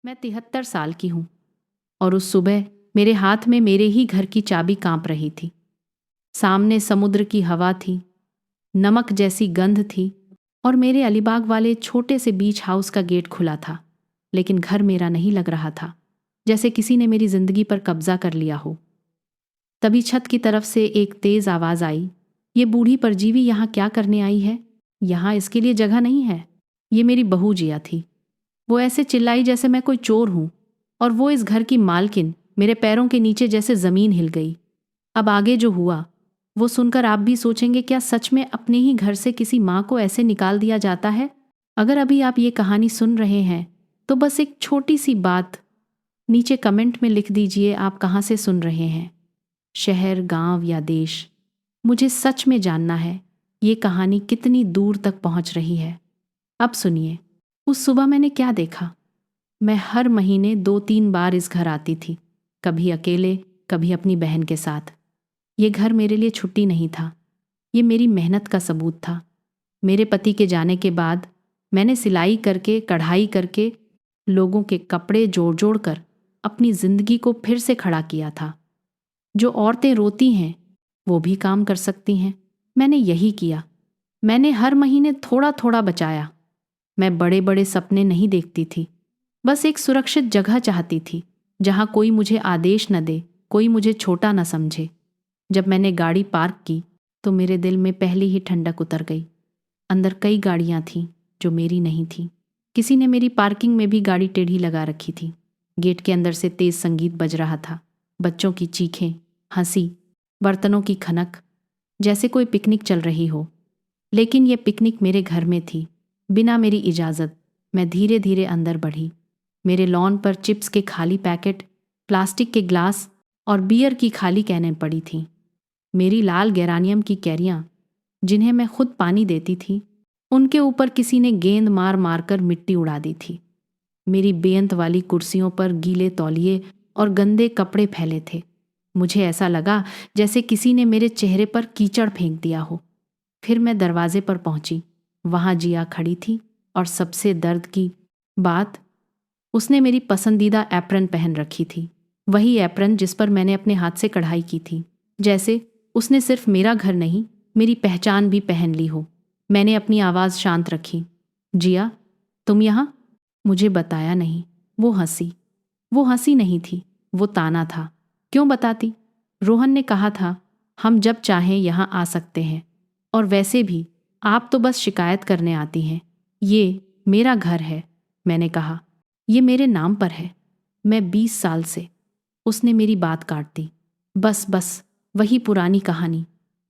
मैं 73 साल की हूँ और उस सुबह मेरे हाथ में मेरे ही घर की चाबी कांप रही थी। सामने समुद्र की हवा थी, नमक जैसी गंध थी और मेरे अलीबाग वाले छोटे से बीच हाउस का गेट खुला था। लेकिन घर मेरा नहीं लग रहा था, जैसे किसी ने मेरी जिंदगी पर कब्जा कर लिया हो। तभी छत की तरफ से एक तेज आवाज आई, ये बूढ़ी परजीवी यहाँ क्या करने आई है? यहाँ इसके लिए जगह नहीं है। ये मेरी बहू जिया थी। वो ऐसे चिल्लाई जैसे मैं कोई चोर हूं, और वो इस घर की मालकिन। मेरे पैरों के नीचे जैसे जमीन हिल गई। अब आगे जो हुआ वो सुनकर आप भी सोचेंगे, क्या सच में अपने ही घर से किसी माँ को ऐसे निकाल दिया जाता है? अगर अभी आप ये कहानी सुन रहे हैं तो बस एक छोटी सी बात नीचे कमेंट में लिख दीजिए, आप कहाँ से सुन रहे हैं, शहर, गांव या देश। मुझे सच में जानना है ये कहानी कितनी दूर तक पहुंच रही है। अब सुनिए, उस सुबह मैंने क्या देखा। मैं हर महीने 2-3 बार इस घर आती थी, कभी अकेले, कभी अपनी बहन के साथ। ये घर मेरे लिए छुट्टी नहीं था, ये मेरी मेहनत का सबूत था। मेरे पति के जाने के बाद मैंने सिलाई करके, कढ़ाई करके, लोगों के कपड़े जोड़ जोड़ कर अपनी जिंदगी को फिर से खड़ा किया था। जो औरतें रोती हैं वो भी काम कर सकती हैं। मैंने यही किया। मैंने हर महीने थोड़ा थोड़ा बचाया। मैं बड़े बड़े सपने नहीं देखती थी, बस एक सुरक्षित जगह चाहती थी जहां कोई मुझे आदेश न दे, कोई मुझे छोटा न समझे। जब मैंने गाड़ी पार्क की तो मेरे दिल में पहली ही ठंडक उतर गई। अंदर कई गाड़ियां थीं जो मेरी नहीं थीं। किसी ने मेरी पार्किंग में भी गाड़ी टेढ़ी लगा रखी थी। गेट के अंदर से तेज संगीत बज रहा था, बच्चों की चीखें, हंसी, बर्तनों की खनक, जैसे कोई पिकनिक चल रही हो। लेकिन यह पिकनिक मेरे घर में थी, बिना मेरी इजाज़त। मैं धीरे धीरे अंदर बढ़ी। मेरे लॉन पर चिप्स के खाली पैकेट, प्लास्टिक के ग्लास और बियर की खाली कैनें पड़ी थीं। मेरी लाल गेरानियम की कैरियां, जिन्हें मैं खुद पानी देती थी, उनके ऊपर किसी ने गेंद मार मार कर मिट्टी उड़ा दी थी। मेरी बेंत वाली कुर्सियों पर गीले तौलिए और गंदे कपड़े फैले थे। मुझे ऐसा लगा जैसे किसी ने मेरे चेहरे पर कीचड़ फेंक दिया हो। फिर मैं दरवाजे पर पहुंची। वहां जिया खड़ी थी और सबसे दर्द की बात, उसने मेरी पसंदीदा एप्रन पहन रखी थी। वही एप्रन जिस पर मैंने अपने हाथ से कढ़ाई की थी। जैसे उसने सिर्फ मेरा घर नहीं, मेरी पहचान भी पहन ली हो। मैंने अपनी आवाज़ शांत रखी। जिया, तुम यहाँ? मुझे बताया नहीं। वो हंसी। वो हंसी नहीं थी, वो ताना था। क्यों बताती? रोहन ने कहा था हम जब चाहें यहाँ आ सकते हैं, और वैसे भी आप तो बस शिकायत करने आती हैं। ये मेरा घर है। मैंने कहा, ये मेरे नाम पर है। मैं 20 साल से। उसने मेरी बात काट दी। बस बस, वही पुरानी कहानी।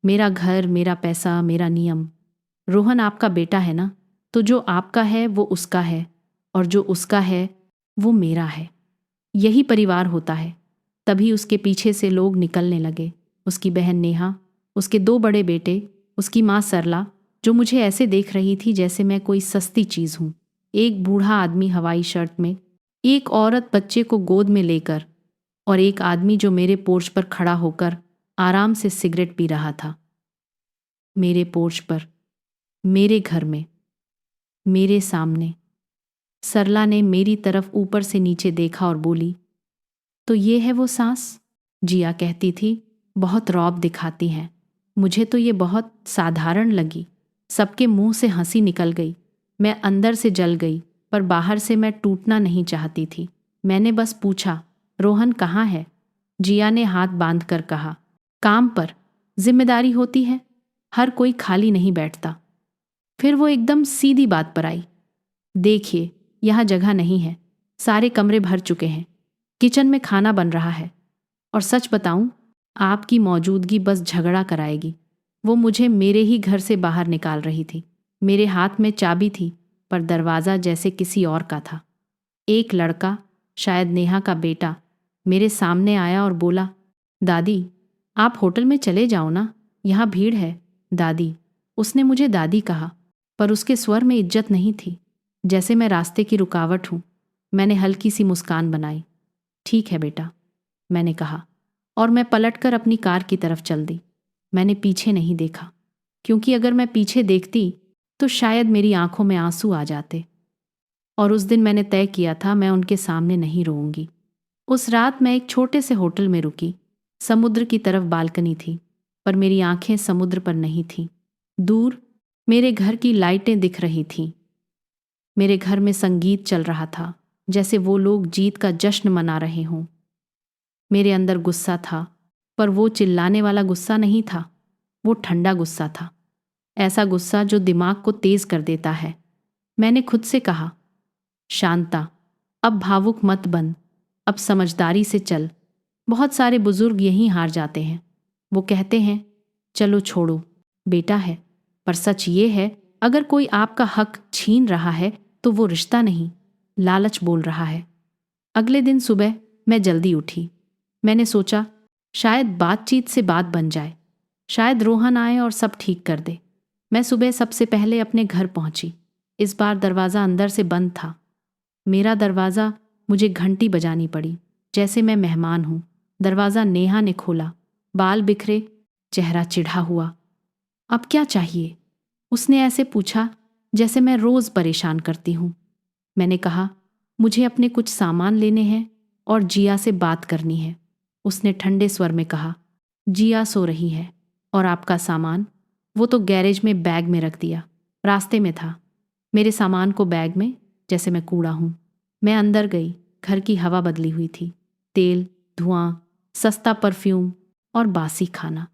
मेरा घर, मेरा पैसा, मेरा नियम। रोहन आपका बेटा है ना, तो जो आपका है वो उसका है, और जो उसका है वो मेरा है। यही परिवार होता है। तभी उसके पीछे से लोग निकलने लगे। उसकी बहन नेहा, उसके 2 बड़े बेटे, उसकी माँ सरला, जो मुझे ऐसे देख रही थी जैसे मैं कोई सस्ती चीज़ हूँ। एक बूढ़ा आदमी हवाई शर्ट में, एक औरत बच्चे को गोद में लेकर, और एक आदमी जो मेरे पोर्च पर खड़ा होकर आराम से सिगरेट पी रहा था। मेरे पोर्च पर, मेरे घर में, मेरे सामने। सरला ने मेरी तरफ ऊपर से नीचे देखा और बोली, तो ये है वो सांस? जिया कहती थी, बहुत रौब दिखाती हैं। मुझे तो ये बहुत साधारण लगी। सबके मुंह से हंसी निकल गई। मैं अंदर से जल गई, पर बाहर से मैं टूटना नहीं चाहती थी। मैंने बस पूछा, रोहन कहाँ है? जिया ने हाथ बांध कर कहा, काम पर। जिम्मेदारी होती है, हर कोई खाली नहीं बैठता। फिर वो एकदम सीधी बात पर आई, देखिए, यहाँ जगह नहीं है। सारे कमरे भर चुके हैं। किचन में खाना बन रहा है, और सच बताऊं, आपकी मौजूदगी बस झगड़ा कराएगी। वो मुझे मेरे ही घर से बाहर निकाल रही थी। मेरे हाथ में चाबी थी, पर दरवाज़ा जैसे किसी और का था। एक लड़का, शायद नेहा का बेटा, मेरे सामने आया और बोला, दादी, आप होटल में चले जाओ ना, यहाँ भीड़ है। दादी, उसने मुझे दादी कहा, पर उसके स्वर में इज्जत नहीं थी, जैसे मैं रास्ते की रुकावट हूँ। मैंने हल्की सी मुस्कान बनाई। ठीक है बेटा, मैंने कहा, और मैं पलटकर अपनी कार की तरफ चल दी। मैंने पीछे नहीं देखा, क्योंकि अगर मैं पीछे देखती तो शायद मेरी आंखों में आंसू आ जाते। और उस दिन मैंने तय किया था मैं उनके सामने नहीं रोऊंगी। उस रात मैं एक छोटे से होटल में रुकी। समुद्र की तरफ बालकनी थी, पर मेरी आंखें समुद्र पर नहीं थीं। दूर मेरे घर की लाइटें दिख रही थीं। मेरे घर में संगीत चल रहा था, जैसे वो लोग जीत का जश्न मना रहे हों। मेरे अंदर गुस्सा था, पर वो चिल्लाने वाला गुस्सा नहीं था, वो ठंडा गुस्सा था, ऐसा गुस्सा जो दिमाग को तेज कर देता है। मैंने खुद से कहा, शांता, अब भावुक मत बन, अब समझदारी से चल। बहुत सारे बुजुर्ग यहीं हार जाते हैं। वो कहते हैं चलो छोड़ो, बेटा है, पर सच ये है अगर कोई आपका हक छीन रहा है तो वो रिश्ता नहीं, लालच बोल रहा है। अगले दिन सुबह मैं जल्दी उठी। मैंने सोचा शायद बातचीत से बात बन जाए, शायद रोहन आए और सब ठीक कर दे। मैं सुबह सबसे पहले अपने घर पहुंची। इस बार दरवाज़ा अंदर से बंद था। मेरा दरवाज़ा मुझे घंटी बजानी पड़ी, जैसे मैं मेहमान हूँ। दरवाज़ा नेहा ने खोला, बाल बिखरे, चेहरा चिढ़ा हुआ। अब क्या चाहिए? उसने ऐसे पूछा जैसे मैं रोज़ परेशान करती हूँ। मैंने कहा, मुझे अपने कुछ सामान लेने हैं और जिया से बात करनी है। उसने ठंडे स्वर में कहा, जिया सो रही है। और आपका सामान? वो तो गैरेज में बैग में रख दिया, रास्ते में था। मेरे सामान को बैग में, जैसे मैं कूड़ा हूँ। मैं अंदर गई। घर की हवा बदली हुई थी। तेल, धुआं, सस्ता परफ्यूम और बासी खाना।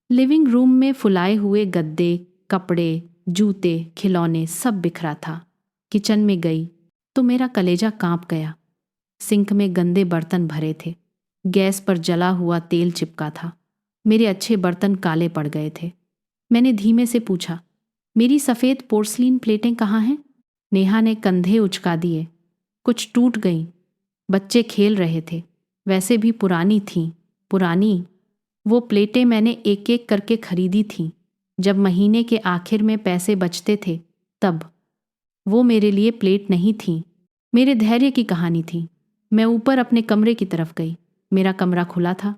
लिविंग रूम में फुलाए हुए गद्दे, कपड़े, जूते, खिलौने सब बिखरा था। किचन में गई तो मेरा कलेजा कांप गया। सिंक में गंदे बर्तन भरे थे। गैस पर जला हुआ तेल चिपका था। मेरे अच्छे बर्तन काले पड़ गए थे। मैंने धीमे से पूछा, मेरी सफ़ेद पोर्सलीन प्लेटें कहाँ हैं? नेहा ने कंधे उचका दिए। कुछ टूट गईं। बच्चे खेल रहे थे। वैसे भी पुरानी थीं। पुरानी? वो प्लेटें मैंने एक एक करके खरीदी थीं जब महीने के आखिर में पैसे बचते थे, तब। वो मेरे लिए प्लेट नहीं थीं, मेरे धैर्य की कहानी थी। मैं ऊपर अपने कमरे की तरफ गई। मेरा कमरा खुला था।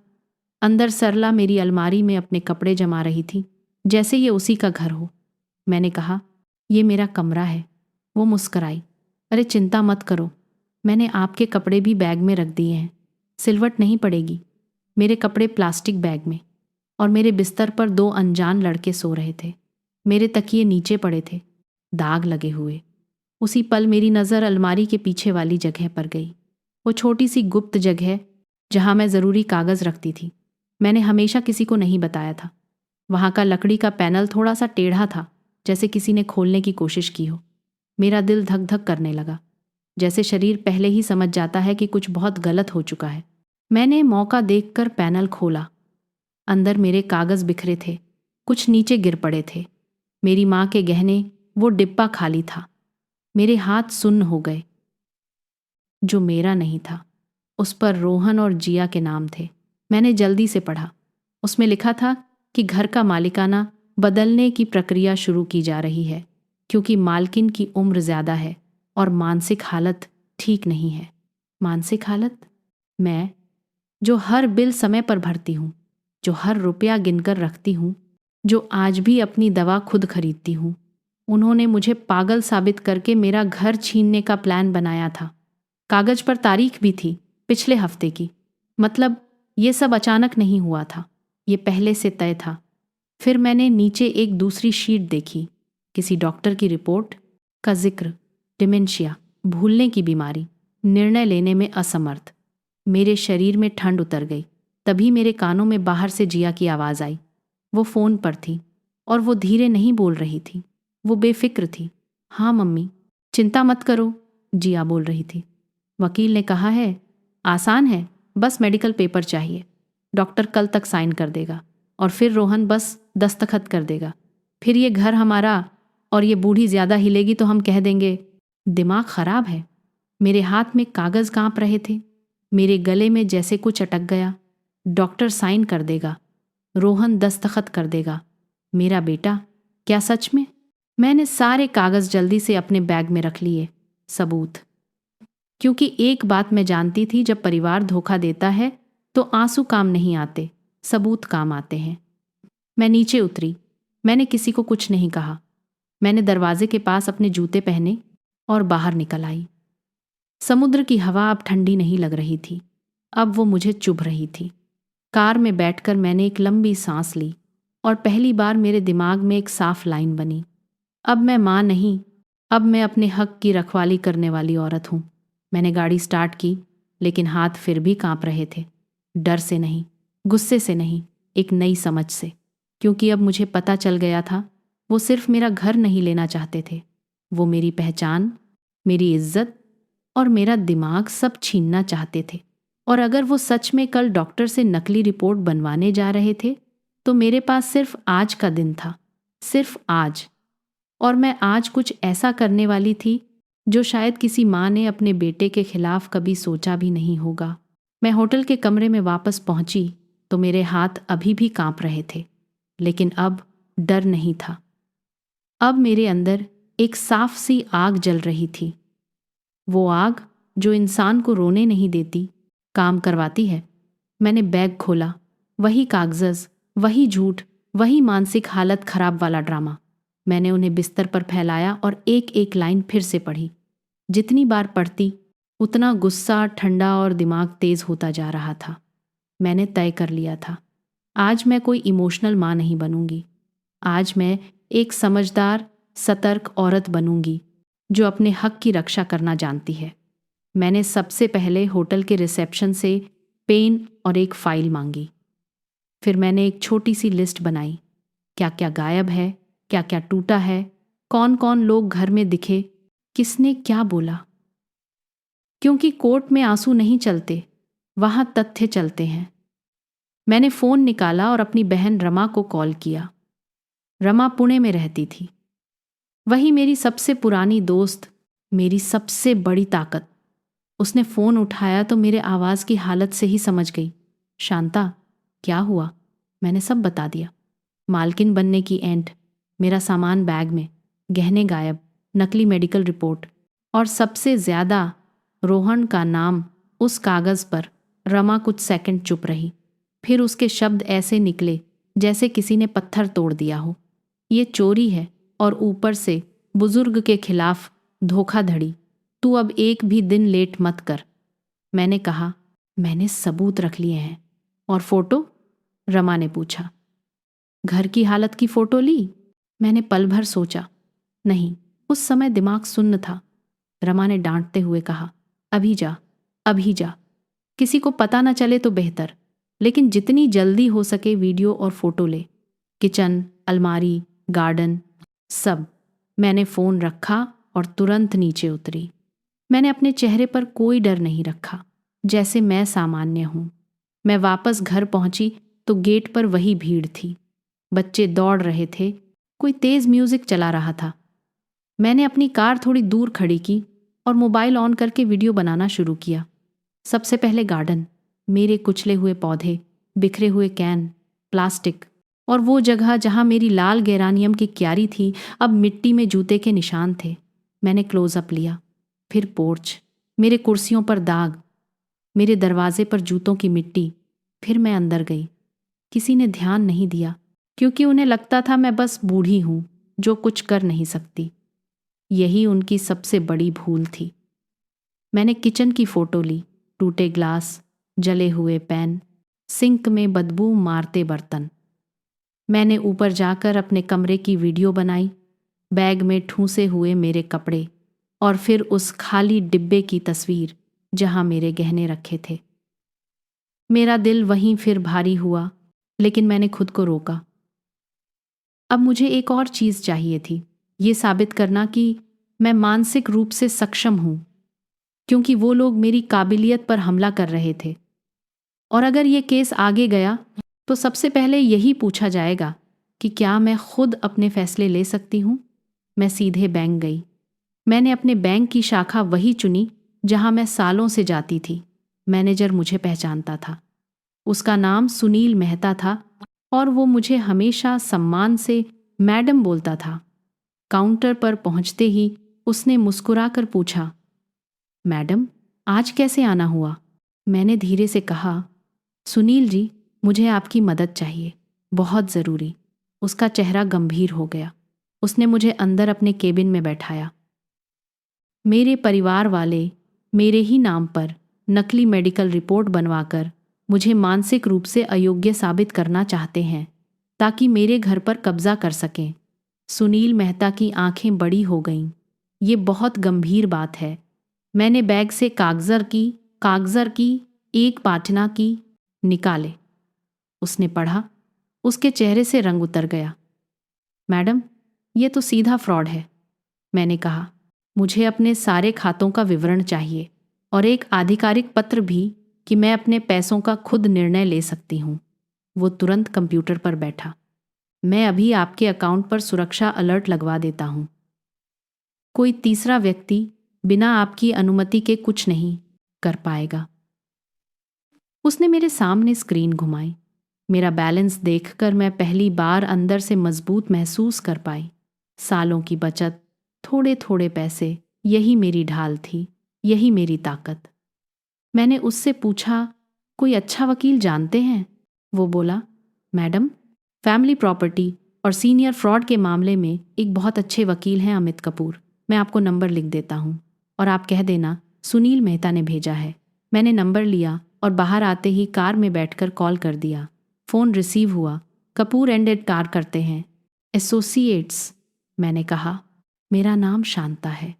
अंदर सरला मेरी अलमारी में अपने कपड़े जमा रही थी, जैसे ये उसी का घर हो। मैंने कहा, ये मेरा कमरा है। वो मुस्कराई। अरे चिंता मत करो, मैंने आपके कपड़े भी बैग में रख दिए हैं, सिलवट नहीं पड़ेगी। मेरे कपड़े प्लास्टिक बैग में। और मेरे बिस्तर पर दो अनजान लड़के सो रहे थे। मेरे तकिए नीचे पड़े थे, दाग लगे हुए। उसी पल मेरी नज़र अलमारी के पीछे वाली जगह पर गई, वो छोटी सी गुप्त जगह जहाँ मैं ज़रूरी कागज़ रखती थी। मैंने हमेशा किसी को नहीं बताया था। वहाँ का लकड़ी का पैनल थोड़ा सा टेढ़ा था, जैसे किसी ने खोलने की कोशिश की हो। मेरा दिल धक धक करने लगा, जैसे शरीर पहले ही समझ जाता है कि कुछ बहुत गलत हो चुका है। मैंने मौका देखकर पैनल खोला। अंदर मेरे कागज़ बिखरे थे, कुछ नीचे गिर पड़े थे। मेरी माँ के गहने, वो डिब्बा खाली था। मेरे हाथ सुन्न हो गए। जो मेरा नहीं था, उस पर रोहन और जिया के नाम थे। मैंने जल्दी से पढ़ा। उसमें लिखा था कि घर का मालिकाना बदलने की प्रक्रिया शुरू की जा रही है, क्योंकि मालकिन की उम्र ज़्यादा है और मानसिक हालत ठीक नहीं है। मानसिक हालत? मैं, जो हर बिल समय पर भरती हूँ, जो हर रुपया गिनकर रखती हूँ, जो आज भी अपनी दवा खुद खरीदती हूँ। उन्होंने मुझे पागल साबित करके मेरा घर छीनने का प्लान बनाया था। कागज पर तारीख भी थी, पिछले हफ्ते की। मतलब ये सब अचानक नहीं हुआ था, ये पहले से तय था। फिर मैंने नीचे एक दूसरी शीट देखी, किसी डॉक्टर की रिपोर्ट का जिक्र। डिमेंशिया, भूलने की बीमारी, निर्णय लेने में असमर्थ। मेरे शरीर में ठंड उतर गई। तभी मेरे कानों में बाहर से जिया की आवाज़ आई। वो फ़ोन पर थी और वो धीरे नहीं बोल रही थी, वो बेफिक्र थी। हाँ मम्मी, चिंता मत करो, जिया बोल रही थी। वकील ने कहा है, आसान है, बस मेडिकल पेपर चाहिए। डॉक्टर कल तक साइन कर देगा और फिर रोहन बस दस्तखत कर देगा। फिर ये घर हमारा, और ये बूढ़ी ज़्यादा हिलेगी तो हम कह देंगे। दिमाग खराब है। मेरे हाथ में कागज़ कांप रहे थे। मेरे गले में जैसे कुछ अटक गया। डॉक्टर साइन कर देगा, रोहन दस्तखत कर देगा। मेरा बेटा? क्या सच में? मैंने सारे कागज़ जल्दी से अपने बैग में रख लिए। सबूत। क्योंकि एक बात मैं जानती थी, जब परिवार धोखा देता है तो आंसू काम नहीं आते, सबूत काम आते हैं। मैं नीचे उतरी। मैंने किसी को कुछ नहीं कहा। मैंने दरवाजे के पास अपने जूते पहने और बाहर निकल आई। समुद्र की हवा अब ठंडी नहीं लग रही थी, अब वो मुझे चुभ रही थी। कार में बैठकर मैंने एक लंबी सांस ली और पहली बार मेरे दिमाग में एक साफ लाइन बनी। अब मैं माँ नहीं, अब मैं अपने हक की रखवाली करने वाली औरत हूँ। मैंने गाड़ी स्टार्ट की, लेकिन हाथ फिर भी कांप रहे थे। डर से नहीं, गुस्से से नहीं, एक नई समझ से। क्योंकि अब मुझे पता चल गया था, वो सिर्फ मेरा घर नहीं लेना चाहते थे, वो मेरी पहचान, मेरी इज्जत और मेरा दिमाग सब छीनना चाहते थे। और अगर वो सच में कल डॉक्टर से नकली रिपोर्ट बनवाने जा रहे थे, तो मेरे पास सिर्फ आज का दिन था, सिर्फ आज। और मैं आज कुछ ऐसा करने वाली थी जो शायद किसी माँ ने अपने बेटे के खिलाफ कभी सोचा भी नहीं होगा। मैं होटल के कमरे में वापस पहुंची तो मेरे हाथ अभी भी कांप रहे थे, लेकिन अब डर नहीं था। अब मेरे अंदर एक साफ सी आग जल रही थी। वो आग जो इंसान को रोने नहीं देती, काम करवाती है। मैंने बैग खोला, वही कागज़, वही झूठ, वही मानसिक हालत खराब वाला ड्रामा। मैंने उन्हें बिस्तर पर फैलाया और एक एक लाइन फिर से पढ़ी। जितनी बार पढ़ती, उतना गुस्सा ठंडा और दिमाग तेज होता जा रहा था। मैंने तय कर लिया था, आज मैं कोई इमोशनल माँ नहीं बनूंगी। आज मैं एक समझदार, सतर्क औरत बनूंगी जो अपने हक की रक्षा करना जानती है। मैंने सबसे पहले होटल के रिसेप्शन से पेन और एक फाइल मांगी। फिर मैंने एक छोटी सी लिस्ट बनाई, क्या क्या गायब है, क्या क्या टूटा है, कौन कौन लोग घर में दिखे, किसने क्या बोला। क्योंकि कोर्ट में आंसू नहीं चलते, वहां तथ्य चलते हैं। मैंने फ़ोन निकाला और अपनी बहन रमा को कॉल किया। रमा पुणे में रहती थी। वही मेरी सबसे पुरानी दोस्त, मेरी सबसे बड़ी ताकत। उसने फ़ोन उठाया तो मेरे आवाज़ की हालत से ही समझ गई। शांता, क्या हुआ? मैंने सब बता दिया। मालकिन बनने की एंट, मेरा सामान बैग में, गहने गायब, नकली मेडिकल रिपोर्ट और सबसे ज़्यादा रोहन का नाम उस कागज़ पर। रमा कुछ सेकंड चुप रही, फिर उसके शब्द ऐसे निकले जैसे किसी ने पत्थर तोड़ दिया हो। ये चोरी है और ऊपर से बुजुर्ग के खिलाफ धोखाधड़ी। तू अब एक भी दिन लेट मत कर। मैंने कहा, मैंने सबूत रख लिए हैं। और फोटो? रमा ने पूछा। घर की हालत की फोटो ली? मैंने पल भर सोचा। नहीं, उस समय दिमाग सुन्न था। रमा ने डांटते हुए कहा, अभी जा, अभी जा। किसी को पता न चले तो बेहतर, लेकिन जितनी जल्दी हो सके वीडियो और फोटो ले। किचन, अलमारी, गार्डन, सब। मैंने फ़ोन रखा और तुरंत नीचे उतरी। मैंने अपने चेहरे पर कोई डर नहीं रखा, जैसे मैं सामान्य हूँ। मैं वापस घर पहुंची तो गेट पर वही भीड़ थी। बच्चे दौड़ रहे थे, कोई तेज़ म्यूज़िक चला रहा था। मैंने अपनी कार थोड़ी दूर खड़ी की और मोबाइल ऑन करके वीडियो बनाना शुरू किया। सबसे पहले गार्डन, मेरे कुचले हुए पौधे, बिखरे हुए कैन, प्लास्टिक, और वो जगह जहाँ मेरी लाल गेरानियम की क्यारी थी अब मिट्टी में जूते के निशान थे। मैंने क्लोजअप लिया। फिर पोर्च, मेरे कुर्सियों पर दाग, मेरे दरवाजे पर जूतों की मिट्टी। फिर मैं अंदर गई। किसी ने ध्यान नहीं दिया, क्योंकि उन्हें लगता था मैं बस बूढ़ी हूँ जो कुछ कर नहीं सकती। यही उनकी सबसे बड़ी भूल थी। मैंने किचन की फ़ोटो ली, टूटे ग्लास, जले हुए पैन, सिंक में बदबू मारते बर्तन। मैंने ऊपर जाकर अपने कमरे की वीडियो बनाई, बैग में ठूंसे हुए मेरे कपड़े, और फिर उस खाली डिब्बे की तस्वीर जहां मेरे गहने रखे थे। मेरा दिल वहीं फिर भारी हुआ, लेकिन मैंने खुद को रोका। अब मुझे एक और चीज़ चाहिए थी, ये साबित करना कि मैं मानसिक रूप से सक्षम हूँ, क्योंकि वो लोग मेरी काबिलियत पर हमला कर रहे थे। और अगर ये केस आगे गया तो सबसे पहले यही पूछा जाएगा कि क्या मैं खुद अपने फैसले ले सकती हूँ। मैं सीधे बैंक गई। मैंने अपने बैंक की शाखा वही चुनी जहाँ मैं सालों से जाती थी। मैनेजर मुझे पहचानता था। उसका नाम सुनील मेहता था और वो मुझे हमेशा सम्मान से मैडम बोलता था। काउंटर पर पहुँचते ही उसने मुस्कुराकर पूछा, मैडम, आज कैसे आना हुआ? मैंने धीरे से कहा, सुनील जी, मुझे आपकी मदद चाहिए, बहुत ज़रूरी। उसका चेहरा गंभीर हो गया। उसने मुझे अंदर अपने केबिन में बैठाया। मेरे परिवार वाले, मेरे ही नाम पर नकली मेडिकल रिपोर्ट बनवाकर मुझे मानसिक रूप से अयोग्य साबित करना चाहते हैं ताकि मेरे घर पर कब्जा कर सकें। सुनील मेहता की आंखें बड़ी हो गईं। ये बहुत गंभीर बात है। मैंने बैग से कागजर की एक पाठना की निकाले। उसने पढ़ा। उसके चेहरे से रंग उतर गया। मैडम, ये तो सीधा फ्रॉड है, मैंने कहा। मुझे अपने सारे खातों का विवरण चाहिए और एक आधिकारिक पत्र भी कि मैं अपने पैसों का खुद निर्णय ले सकती हूँ। वो तुरंत कंप्यूटर पर बैठा। मैं अभी आपके अकाउंट पर सुरक्षा अलर्ट लगवा देता हूँ। कोई तीसरा व्यक्ति बिना आपकी अनुमति के कुछ नहीं कर पाएगा। उसने मेरे सामने स्क्रीन घुमाई। मेरा बैलेंस देखकर मैं पहली बार अंदर से मजबूत महसूस कर पाई। सालों की बचत, थोड़े थोड़े पैसे, यही मेरी ढाल थी, यही मेरी ताकत। मैंने उससे पूछा, कोई अच्छा वकील जानते हैं? वो बोला, मैडम, फैमिली प्रॉपर्टी और सीनियर फ्रॉड के मामले में एक बहुत अच्छे वकील हैं, अमित कपूर। मैं आपको नंबर लिख देता हूँ और आप कह देना सुनील मेहता ने भेजा है। मैंने नंबर लिया और बाहर आते ही कार में बैठकर कॉल कर दिया। फ़ोन रिसीव हुआ। कपूर एंड कार करते हैं। एसोसिएट्स, मैंने कहा। मेरा नाम शांता है।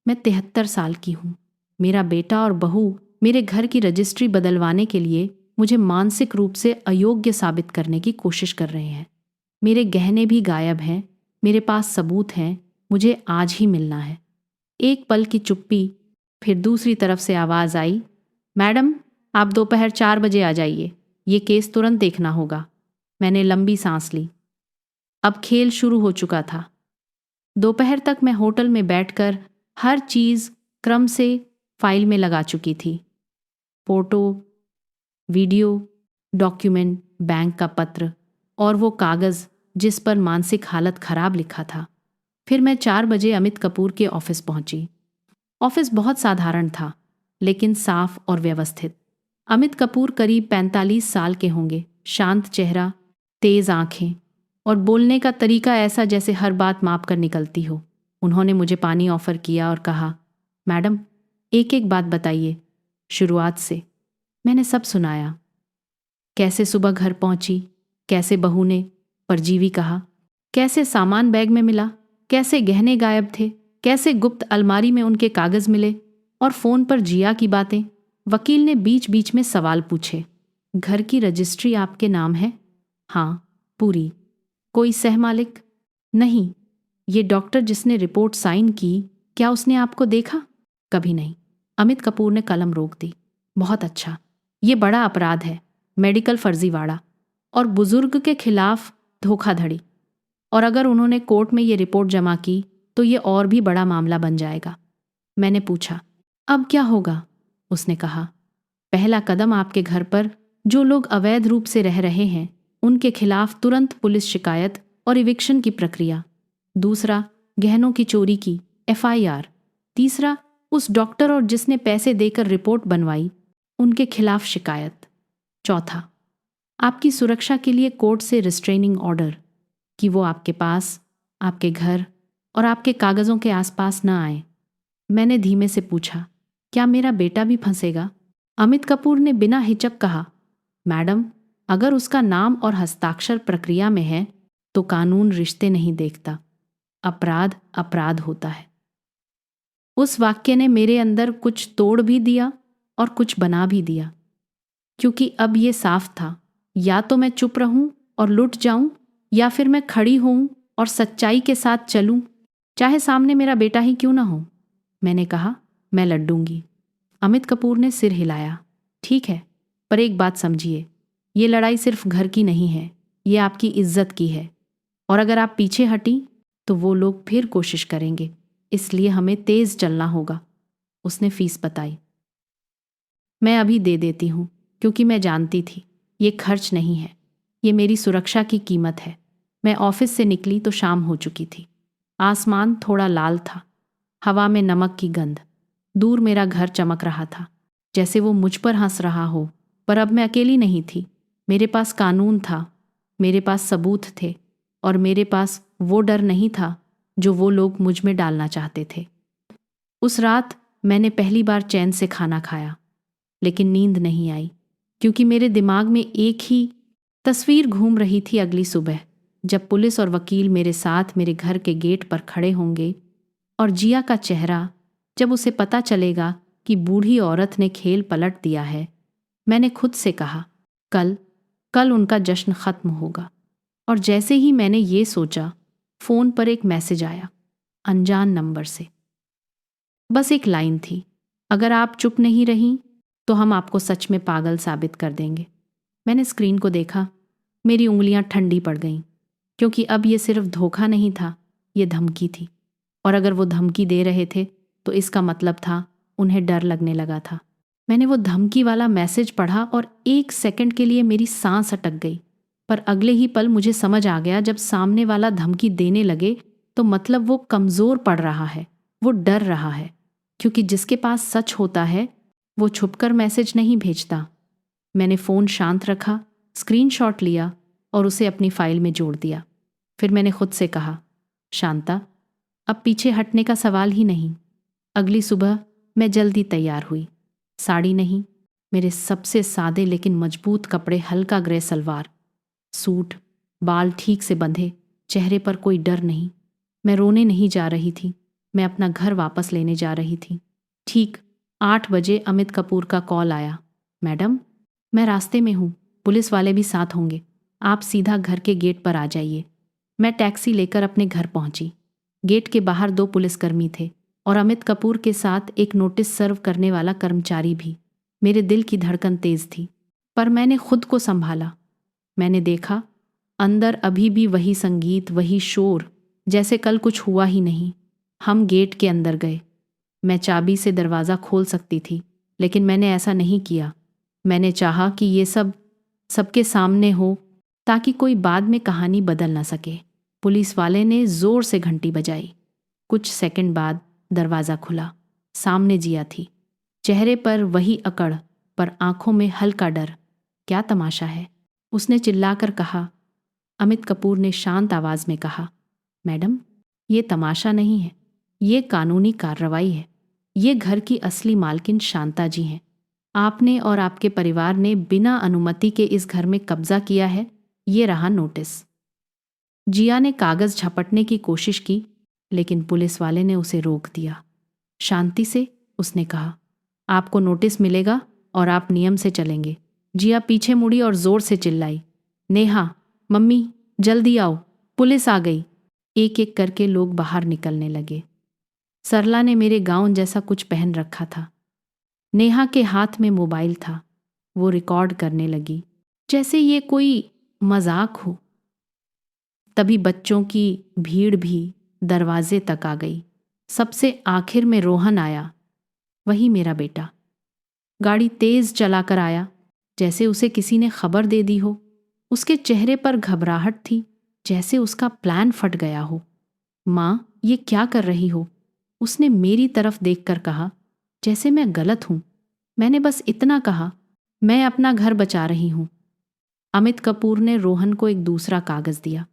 मैं 73 साल की हूँ। मेरा बेटा और बहू मेरे घर की रजिस्ट्री बदलवाने के लिए मुझे मानसिक रूप से अयोग्य साबित करने की कोशिश कर रहे हैं। मेरे गहने भी गायब हैं। मेरे पास सबूत हैं। मुझे आज ही मिलना है। एक पल की चुप्पी, फिर दूसरी तरफ से आवाज़ आई, मैडम, आप दोपहर 4 बजे आ जाइए। ये केस तुरंत देखना होगा। मैंने लंबी सांस ली। अब खेल शुरू हो चुका था। दोपहर तक मैं होटल में बैठकर हर चीज़ क्रम से फाइल में लगा चुकी थी। फोटो, वीडियो, डॉक्यूमेंट, बैंक का पत्र और वो कागज़ जिस पर मानसिक हालत खराब लिखा था। फिर मैं 4 बजे अमित कपूर के ऑफिस पहुंची। ऑफिस बहुत साधारण था, लेकिन साफ और व्यवस्थित। अमित कपूर करीब 45 साल के होंगे। शांत चेहरा, तेज आंखें और बोलने का तरीका ऐसा जैसे हर बात माप कर निकलती हो। उन्होंने मुझे पानी ऑफर किया और कहा, मैडम, एक एक बात बताइए, शुरुआत से। मैंने सब सुनाया। कैसे सुबह घर पहुंची, कैसे बहू ने परजीवी कहा, कैसे सामान बैग में मिला, कैसे गहने गायब थे, कैसे गुप्त अलमारी में उनके कागज मिले, और फोन पर जिया की बातें। वकील ने बीच बीच में सवाल पूछे। घर की रजिस्ट्री आपके नाम है? हाँ, पूरी। कोई सहमालिक? नहीं। ये डॉक्टर जिसने रिपोर्ट साइन की, क्या उसने आपको देखा? कभी नहीं। अमित कपूर ने कलम रोक दी। बहुत अच्छा। ये बड़ा अपराध है, मेडिकल फर्जीवाड़ा और बुजुर्ग के खिलाफ धोखाधड़ी। और अगर उन्होंने कोर्ट में ये रिपोर्ट जमा की तो ये और भी बड़ा मामला बन जाएगा। मैंने पूछा, अब क्या होगा? उसने कहा, पहला कदम आपके घर पर जो लोग अवैध रूप से रह रहे हैं उनके खिलाफ तुरंत पुलिस शिकायत और इविक्शन की प्रक्रिया। दूसरा, गहनों की चोरी की FIR। तीसरा, उस डॉक्टर और जिसने पैसे देकर रिपोर्ट बनवाई उनके खिलाफ शिकायत। चौथा, आपकी सुरक्षा के लिए कोर्ट से रिस्ट्रेनिंग ऑर्डर कि वो आपके पास, आपके घर और आपके कागज़ों के आसपास न आए। मैंने धीमे से पूछा, क्या मेरा बेटा भी फंसेगा? अमित कपूर ने बिना हिचक कहा, मैडम, अगर उसका नाम और हस्ताक्षर प्रक्रिया में है तो कानून रिश्ते नहीं देखता। अपराध अपराध होता है। उस वाक्य ने मेरे अंदर कुछ तोड़ भी दिया और कुछ बना भी दिया, क्योंकि अब ये साफ था, या तो मैं चुप रहूं और लुट जाऊं, या फिर मैं खड़ी होऊं और सच्चाई के साथ चलूं, चाहे सामने मेरा बेटा ही क्यों ना हो। मैंने कहा, मैं लड़ूंगी। अमित कपूर ने सिर हिलाया। ठीक है, पर एक बात समझिए, ये लड़ाई सिर्फ घर की नहीं है, ये आपकी इज्जत की है। और अगर आप पीछे हटी तो वो लोग फिर कोशिश करेंगे, इसलिए हमें तेज चलना होगा। उसने फीस बताई। मैं अभी दे देती हूँ, क्योंकि मैं जानती थी ये खर्च नहीं है, ये मेरी सुरक्षा की कीमत है। मैं ऑफिस से निकली तो शाम हो चुकी थी। आसमान थोड़ा लाल था, हवा में नमक की गंध। दूर मेरा घर चमक रहा था, जैसे वो मुझ पर हंस रहा हो। पर अब मैं अकेली नहीं थी। मेरे पास कानून था, मेरे पास सबूत थे, और मेरे पास वो डर नहीं था जो वो लोग मुझ में डालना चाहते थे। उस रात मैंने पहली बार चैन से खाना खाया, लेकिन नींद नहीं आई, क्योंकि मेरे दिमाग में एक ही तस्वीर घूम रही थी। अगली सुबह जब पुलिस और वकील मेरे साथ मेरे घर के गेट पर खड़े होंगे और जिया का चेहरा जब उसे पता चलेगा कि बूढ़ी औरत ने खेल पलट दिया है, मैंने खुद से कहा कल कल उनका जश्न खत्म होगा। और जैसे ही मैंने ये सोचा, फोन पर एक मैसेज आया, अनजान नंबर से। बस एक लाइन थी, अगर आप चुप नहीं रहीं तो हम आपको सच में पागल साबित कर देंगे। मैंने स्क्रीन को देखा, मेरी उंगलियां ठंडी पड़ गईं, क्योंकि अब ये सिर्फ धोखा नहीं था, ये धमकी थी। और अगर वो धमकी दे रहे थे तो इसका मतलब था उन्हें डर लगने लगा था। मैंने वो धमकी वाला मैसेज पढ़ा और 1 सेकंड के लिए मेरी सांस अटक गई। पर अगले ही पल मुझे समझ आ गया, जब सामने वाला धमकी देने लगे तो मतलब वो कमज़ोर पड़ रहा है, वो डर रहा है। क्योंकि जिसके पास सच होता है वो छुपकर मैसेज नहीं भेजता। मैंने फ़ोन शांत रखा, स्क्रीनशॉट लिया और उसे अपनी फाइल में जोड़ दिया। फिर मैंने खुद से कहा, शांता, अब पीछे हटने का सवाल ही नहीं। अगली सुबह मैं जल्दी तैयार हुई। साड़ी नहीं, मेरे सबसे सादे लेकिन मजबूत कपड़े, हल्का ग्रे सलवार सूट, बाल ठीक से बंधे, चेहरे पर कोई डर नहीं। मैं रोने नहीं जा रही थी, मैं अपना घर वापस लेने जा रही थी। ठीक 8 बजे अमित कपूर का कॉल आया। मैडम, मैं रास्ते में हूँ, पुलिस वाले भी साथ होंगे, आप सीधा घर के गेट पर आ जाइए। मैं टैक्सी लेकर अपने घर पहुंची। गेट के बाहर 2 पुलिसकर्मी थे और अमित कपूर के साथ एक नोटिस सर्व करने वाला कर्मचारी भी। मेरे दिल की धड़कन तेज थी, पर मैंने खुद को संभाला। मैंने देखा, अंदर अभी भी वही संगीत, वही शोर, जैसे कल कुछ हुआ ही नहीं। हम गेट के अंदर गए। मैं चाबी से दरवाज़ा खोल सकती थी, लेकिन मैंने ऐसा नहीं किया। मैंने चाहा कि ये सब सबके सामने हो, ताकि कोई बाद में कहानी बदल ना सके। पुलिस वाले ने ज़ोर से घंटी बजाई। कुछ सेकंड बाद दरवाज़ा खुला। सामने जिया थी, चेहरे पर वही अकड़, पर आंखों में हल्का डर। क्या तमाशा है, उसने चिल्लाकर कहा। अमित कपूर ने शांत आवाज़ में कहा, मैडम, ये तमाशा नहीं है, ये कानूनी कार्रवाई है। ये घर की असली मालकिन शांता जी हैं। आपने और आपके परिवार ने बिना अनुमति के इस घर में कब्जा किया है। ये रहा नोटिस। जिया ने कागज़ झपटने की कोशिश की, लेकिन पुलिस वाले ने उसे रोक दिया। शांति से उसने कहा, आपको नोटिस मिलेगा और आप नियम से चलेंगे। जिया पीछे मुड़ी और ज़ोर से चिल्लाई, नेहा, मम्मी, जल्दी आओ, पुलिस आ गई। एक एक करके लोग बाहर निकलने लगे। सरला ने मेरे गाउन जैसा कुछ पहन रखा था। नेहा के हाथ में मोबाइल था, वो रिकॉर्ड करने लगी, जैसे ये कोई मजाक हो। तभी बच्चों की भीड़ भी दरवाजे तक आ गई। सबसे आखिर में रोहन आया, वही मेरा बेटा। गाड़ी तेज चलाकर आया, जैसे उसे किसी ने खबर दे दी हो। उसके चेहरे पर घबराहट थी, जैसे उसका प्लान फट गया हो। माँ, ये क्या कर रही हो? उसने मेरी तरफ देखकर कहा, जैसे मैं गलत हूं। मैंने बस इतना कहा, मैं अपना घर बचा रही हूं। अमित कपूर ने रोहन को एक दूसरा कागज दिया।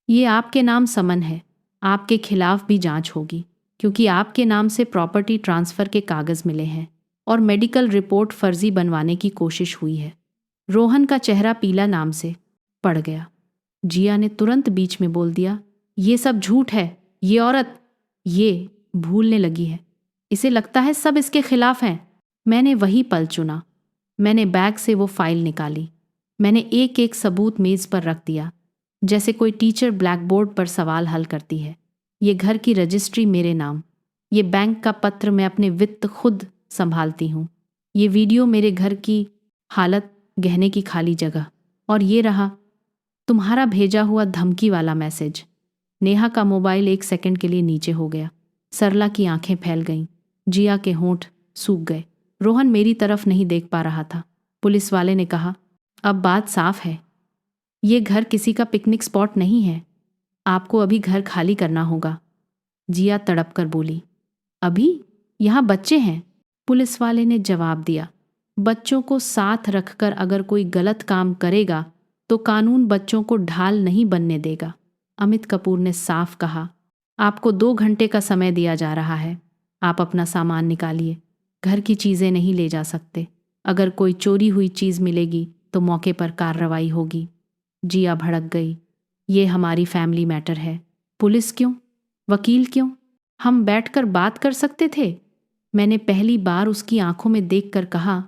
ये आपके नाम समन है, आपके खिलाफ भी जांच होगी, क्योंकि आपके नाम से प्रॉपर्टी ट्रांसफर के कागज मिले हैं और मेडिकल रिपोर्ट फर्जी बनवाने की कोशिश हुई है। रोहन का चेहरा पीला नाम से पड़ गया। जिया ने तुरंत बीच में बोल दिया, ये सब झूठ है, ये औरत ये भूलने लगी है, इसे लगता है सब इसके खिलाफ हैं। मैंने वही पल चुना। मैंने बैग से वो फाइल निकाली। मैंने एक एक सबूत मेज पर रख दिया, जैसे कोई टीचर ब्लैक बोर्ड पर सवाल हल करती है। ये घर की रजिस्ट्री मेरे नाम, ये बैंक का पत्र मैं अपने वित्त खुद संभालती हूँ, ये वीडियो मेरे घर की हालत, गहने की खाली जगह, और ये रहा तुम्हारा भेजा हुआ धमकी वाला मैसेज। नेहा का मोबाइल 1 सेकंड के लिए नीचे हो गया। सरला की आंखें फैल गईं, जिया के होंठ सूख गए। रोहन मेरी तरफ नहीं देख पा रहा था। पुलिस वाले ने कहा, अब बात साफ है, ये घर किसी का पिकनिक स्पॉट नहीं है, आपको अभी घर खाली करना होगा। जिया तड़प कर बोली, अभी? यहाँ बच्चे हैं। पुलिस वाले ने जवाब दिया, बच्चों को साथ रखकर अगर कोई गलत काम करेगा तो कानून बच्चों को ढाल नहीं बनने देगा। अमित कपूर ने साफ कहा, आपको 2 घंटे का समय दिया जा रहा है। आप अपना सामान निकालिए, घर की चीज़ें नहीं ले जा सकते। अगर कोई चोरी हुई चीज़ मिलेगी तो मौके पर कार्रवाई होगी। जिया भड़क गई। ये हमारी फैमिली मैटर है। पुलिस क्यों? वकील क्यों? हम बैठकर बात कर सकते थे। मैंने पहली बार उसकी आंखों में देखकर कहा,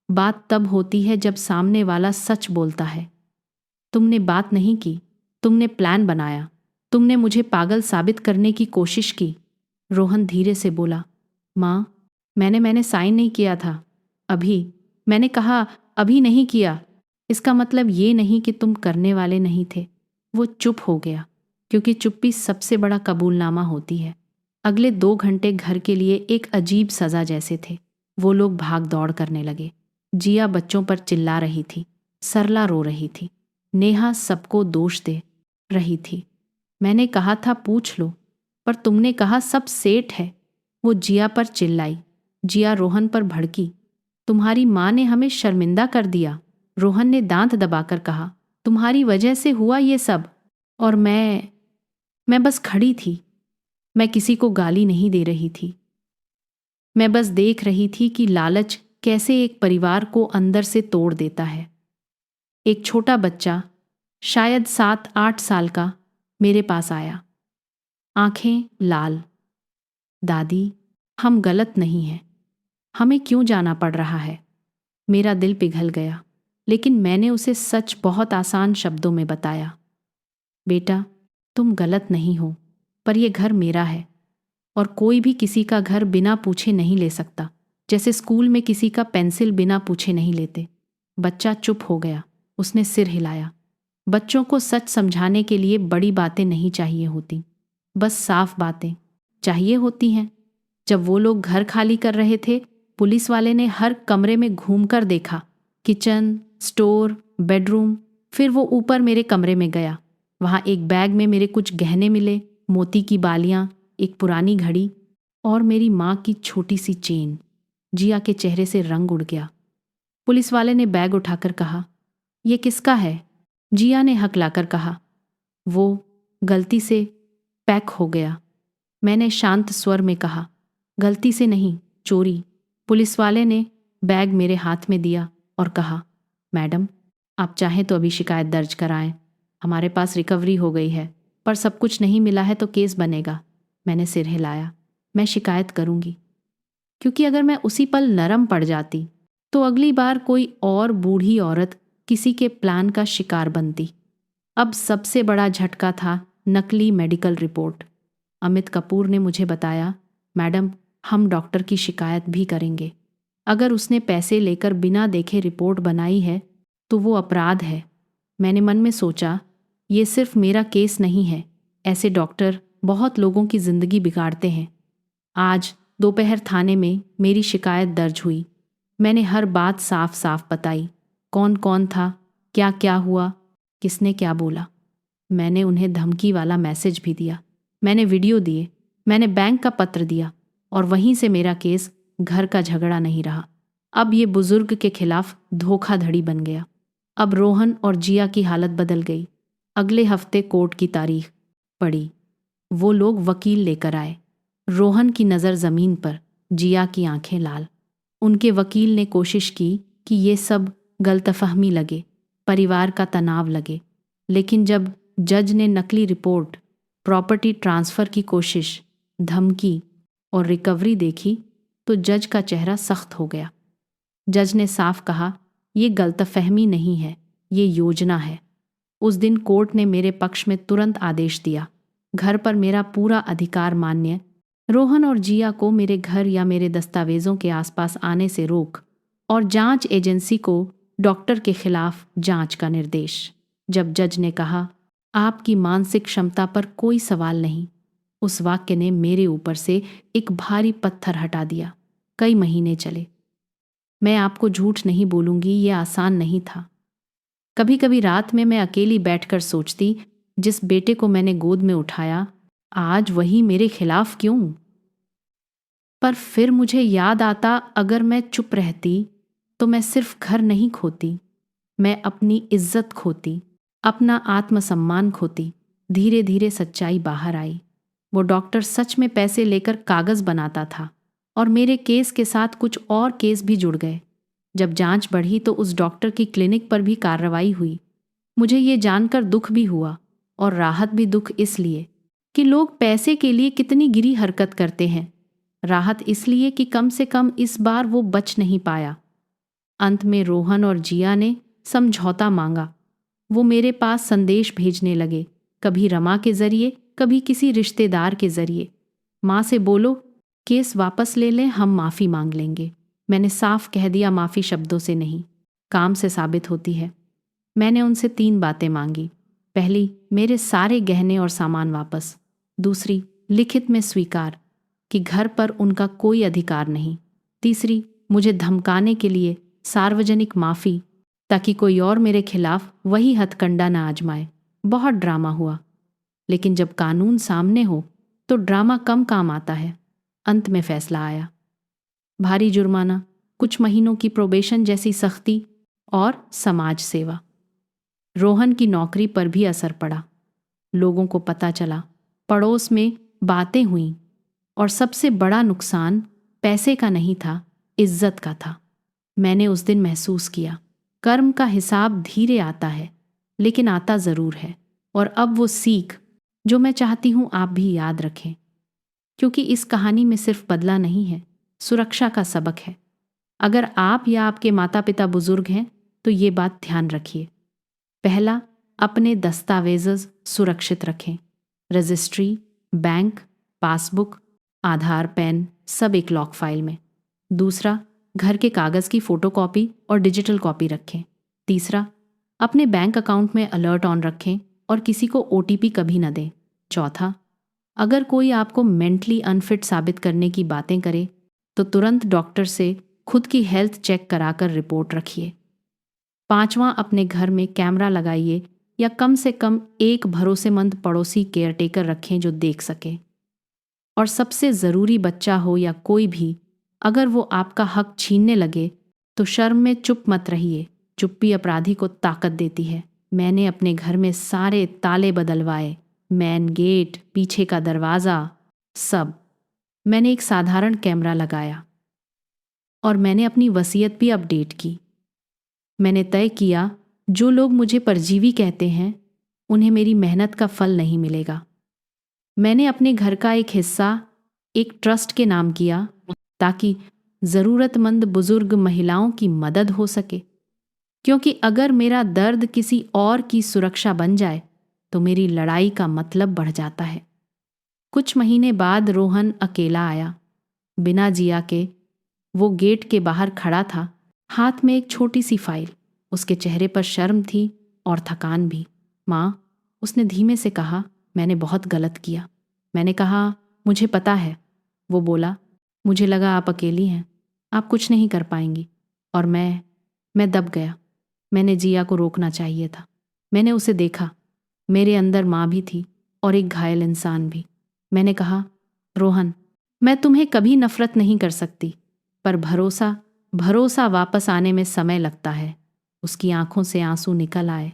बात तब होती है जब सामने वाला सच बोलता है। तुमने बात नहीं की, तुमने प्लान बनाया, तुमने मुझे पागल साबित करने की कोशिश की। रोहन धीरे से बोला, माँ, मैंने साइन नहीं किया था। अभी। मैंने कहा, अभी नहीं किया। इसका मतलब ये नहीं कि तुम करने वाले नहीं थे। वो चुप हो गया, क्योंकि चुप्पी सबसे बड़ा कबूलनामा होती है। अगले 2 घंटे घर के लिए एक अजीब सज़ा जैसे थे। वो लोग भाग दौड़ करने लगे। जिया बच्चों पर चिल्ला रही थी, सरला रो रही थी, नेहा सबको दोष दे रही थी। मैंने कहा था पूछ लो, पर तुमने कहा सब सेठ है। वो जिया पर चिल्लाई। जिया रोहन पर भड़की, तुम्हारी माँ ने हमें शर्मिंदा कर दिया। रोहन ने दांत दबाकर कहा, तुम्हारी वजह से हुआ ये सब। और मैं बस खड़ी थी। मैं किसी को गाली नहीं दे रही थी। मैं बस देख रही थी कि लालच कैसे एक परिवार को अंदर से तोड़ देता है। एक छोटा बच्चा, शायद 7-8 साल का, मेरे पास आया, आंखें लाल। दादी, हम गलत नहीं हैं। हमें क्यों जाना पड़ रहा है? मेरा दिल पिघल गया, लेकिन मैंने उसे सच बहुत आसान शब्दों में बताया। बेटा, तुम गलत नहीं हो, पर यह घर मेरा है, और कोई भी किसी का घर बिना पूछे नहीं ले सकता, जैसे स्कूल में किसी का पेंसिल बिना पूछे नहीं लेते। बच्चा चुप हो गया। उसने सिर हिलाया। बच्चों को सच समझाने के लिए बड़ी बातें नहीं चाहिए होती, बस साफ बातें चाहिए होती हैं। जब वो लोग घर खाली कर रहे थे, पुलिस वाले ने हर कमरे में घूमकर देखा, किचन, स्टोर, बेडरूम। फिर वो ऊपर मेरे कमरे में गया। वहाँ एक बैग में मेरे कुछ गहने मिले, मोती की बालियाँ, एक पुरानी घड़ी और मेरी माँ की छोटी सी चेन। जिया के चेहरे से रंग उड़ गया। पुलिस वाले ने बैग उठाकर कहा, ये किसका है? जिया ने हकलाकर कहा, वो गलती से पैक हो गया। मैंने शांत स्वर में कहा, गलती से नहीं, चोरी। पुलिस वाले ने बैग मेरे हाथ में दिया और कहा, मैडम, आप चाहें तो अभी शिकायत दर्ज कराएं। हमारे पास रिकवरी हो गई है, पर सब कुछ नहीं मिला है तो केस बनेगा। मैंने सिर हिलाया। मैं शिकायत करूंगी, क्योंकि अगर मैं उसी पल नरम पड़ जाती तो अगली बार कोई और बूढ़ी औरत किसी के प्लान का शिकार बनती। अब सबसे बड़ा झटका था नकली मेडिकल रिपोर्ट। अमित कपूर ने मुझे बताया, मैडम, हम डॉक्टर की शिकायत भी करेंगे। अगर उसने पैसे लेकर बिना देखे रिपोर्ट बनाई है तो वो अपराध है। मैंने मन में सोचा, ये सिर्फ मेरा केस नहीं है। ऐसे डॉक्टर बहुत लोगों की जिंदगी बिगाड़ते हैं। आज दोपहर थाने में मेरी शिकायत दर्ज हुई। मैंने हर बात साफ साफ बताई, कौन कौन था, क्या क्या हुआ, किसने क्या बोला। मैंने उन्हें धमकी वाला मैसेज भी दिया, मैंने वीडियो दिए, मैंने बैंक का पत्र दिया, और वहीं से मेरा केस घर का झगड़ा नहीं रहा। अब ये बुजुर्ग के खिलाफ धोखाधड़ी बन गया। अब रोहन और जिया की हालत बदल गई। अगले हफ्ते कोर्ट की तारीख पड़ी। वो लोग वकील लेकर आए। रोहन की नज़र ज़मीन पर, जिया की आंखें लाल। उनके वकील ने कोशिश की कि ये सब गलतफहमी लगे, परिवार का तनाव लगे। लेकिन जब जज ने नकली रिपोर्ट, प्रॉपर्टी ट्रांसफ़र की कोशिश, धमकी और रिकवरी देखी तो जज का चेहरा सख्त हो गया। जज ने साफ कहा, ये गलतफहमी नहीं है, ये योजना है। उस दिन कोर्ट ने मेरे पक्ष में तुरंत आदेश दिया, घर पर मेरा पूरा अधिकार मान्य। रोहन और जिया को मेरे घर या मेरे दस्तावेजों के आसपास आने से रोक, और जांच एजेंसी को डॉक्टर के खिलाफ जांच का निर्देश। जब जज ने कहा, आपकी मानसिक क्षमता पर कोई सवाल नहीं, उस वाक्य ने मेरे ऊपर से एक भारी पत्थर हटा दिया। कई महीने चले। मैं आपको झूठ नहीं बोलूंगी, ये आसान नहीं था। कभी कभी रात में मैं अकेली बैठकर सोचती, जिस बेटे को मैंने गोद में उठाया, आज वही मेरे खिलाफ क्यों? पर फिर मुझे याद आता, अगर मैं चुप रहती तो मैं सिर्फ घर नहीं खोती, मैं अपनी इज्जत खोती, अपना आत्मसम्मान खोती। धीरे धीरे सच्चाई बाहर आई। वो डॉक्टर सच में पैसे लेकर कागज बनाता था और मेरे केस के साथ कुछ और केस भी जुड़ गए। जब जांच बढ़ी तो उस डॉक्टर की क्लिनिक पर भी कार्रवाई हुई। मुझे ये जानकर दुख भी हुआ और राहत भी। दुख इसलिए कि लोग पैसे के लिए कितनी गिरी हरकत करते हैं, राहत इसलिए कि कम से कम इस बार वो बच नहीं पाया। अंत में रोहन और जिया ने समझौता मांगा। वो मेरे पास संदेश भेजने लगे, कभी रमा के जरिए, कभी किसी रिश्तेदार के जरिए। माँ से बोलो केस वापस ले लें, हम माफ़ी मांग लेंगे। मैंने साफ कह दिया, माफ़ी शब्दों से नहीं, काम से साबित होती है। मैंने उनसे 3 बातें मांगी। पहली, मेरे सारे गहने और सामान वापस। दूसरी, लिखित में स्वीकार कि घर पर उनका कोई अधिकार नहीं। तीसरी, मुझे धमकाने के लिए सार्वजनिक माफ़ी, ताकि कोई और मेरे खिलाफ वही हथकंडा न आजमाए। बहुत ड्रामा हुआ, लेकिन जब कानून सामने हो तो ड्रामा कम काम आता है। अंत में फैसला आया, भारी जुर्माना, कुछ महीनों की प्रोबेशन जैसी सख्ती और समाज सेवा। रोहन की नौकरी पर भी असर पड़ा। लोगों को पता चला, पड़ोस में बातें हुईं, और सबसे बड़ा नुकसान पैसे का नहीं था, इज्जत का था। मैंने उस दिन महसूस किया, कर्म का हिसाब धीरे आता है, लेकिन आता ज़रूर है। और अब वो सीख जो मैं चाहती हूँ आप भी याद रखें, क्योंकि इस कहानी में सिर्फ बदला नहीं है, सुरक्षा का सबक है। अगर आप या आपके माता पिता बुजुर्ग हैं तो ये बात ध्यान रखिए। पहला, अपने दस्तावेज़ सुरक्षित रखें। रजिस्ट्री, बैंक, पासबुक, आधार, पैन सब एक लॉक फाइल में। दूसरा, घर के कागज़ की फ़ोटोकॉपी और डिजिटल कॉपी रखें। तीसरा, अपने बैंक अकाउंट में अलर्ट ऑन रखें और किसी को OTP कभी न दें। चौथा, अगर कोई आपको मेंटली अनफिट साबित करने की बातें करे तो तुरंत डॉक्टर से खुद की हेल्थ चेक कराकर रिपोर्ट रखिए। पांचवां, अपने घर में कैमरा लगाइए या कम से कम एक भरोसेमंद पड़ोसी केयरटेकर रखें जो देख सके। और सबसे ज़रूरी, बच्चा हो या कोई भी, अगर वो आपका हक छीनने लगे तो शर्म में चुप मत रहिए। चुप्पी अपराधी को ताकत देती है। मैंने अपने घर में सारे ताले बदलवाए, मेन गेट, पीछे का दरवाज़ा, सब। मैंने एक साधारण कैमरा लगाया और मैंने अपनी वसीयत भी अपडेट की। मैंने तय किया, जो लोग मुझे परजीवी कहते हैं उन्हें मेरी मेहनत का फल नहीं मिलेगा। मैंने अपने घर का एक हिस्सा एक ट्रस्ट के नाम किया ताकि ज़रूरतमंद बुजुर्ग महिलाओं की मदद हो सके, क्योंकि अगर मेरा दर्द किसी और की सुरक्षा बन जाए तो मेरी लड़ाई का मतलब बढ़ जाता है। कुछ महीने बाद रोहन अकेला आया, बिना जिया के। वो गेट के बाहर खड़ा था, हाथ में एक छोटी सी फाइल। उसके चेहरे पर शर्म थी और थकान भी। माँ, उसने धीमे से कहा, मैंने बहुत गलत किया। मैंने कहा, मुझे पता है। वो बोला, मुझे लगा आप अकेली हैं, आप कुछ नहीं कर पाएंगी। और मैं दब गया। मैंने जिया को रोकना चाहिए था। मैंने उसे देखा, मेरे अंदर माँ भी थी और एक घायल इंसान भी। मैंने कहा, रोहन, मैं तुम्हें कभी नफरत नहीं कर सकती, पर भरोसा वापस आने में समय लगता है। उसकी आंखों से आंसू निकल आए।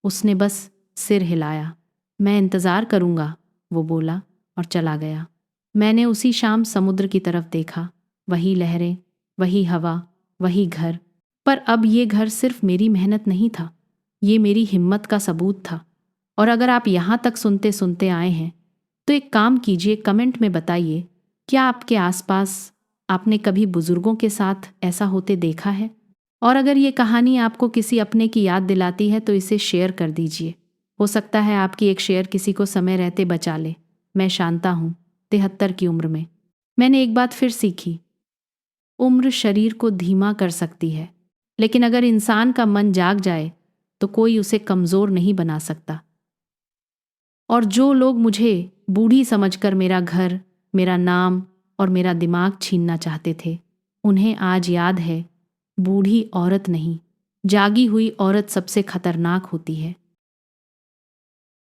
उसने बस सिर हिलाया। मैं इंतज़ार करूँगा, वो बोला और चला गया। मैंने उसी शाम समुद्र की तरफ देखा, वही लहरें, वही हवा, वही घर। पर अब ये घर सिर्फ मेरी मेहनत नहीं था, ये मेरी हिम्मत का सबूत था। और अगर आप यहाँ तक सुनते सुनते आए हैं तो एक काम कीजिए, कमेंट में बताइए, क्या आपके आसपास आपने कभी बुजुर्गों के साथ ऐसा होते देखा है? और अगर ये कहानी आपको किसी अपने की याद दिलाती है तो इसे शेयर कर दीजिए। हो सकता है आपकी एक शेयर किसी को समय रहते बचा ले। मैं शांता हूँ, 73 की उम्र में। मैंने एक बात फिर सीखी, उम्र शरीर को धीमा कर सकती है, लेकिन अगर इंसान का मन जाग जाए तो कोई उसे कमज़ोर नहीं बना सकता। और जो लोग मुझे बूढ़ी समझकर मेरा घर, मेरा नाम और मेरा दिमाग छीनना चाहते थे, उन्हें आज याद है, बूढ़ी औरत नहीं, जागी हुई औरत सबसे खतरनाक होती है।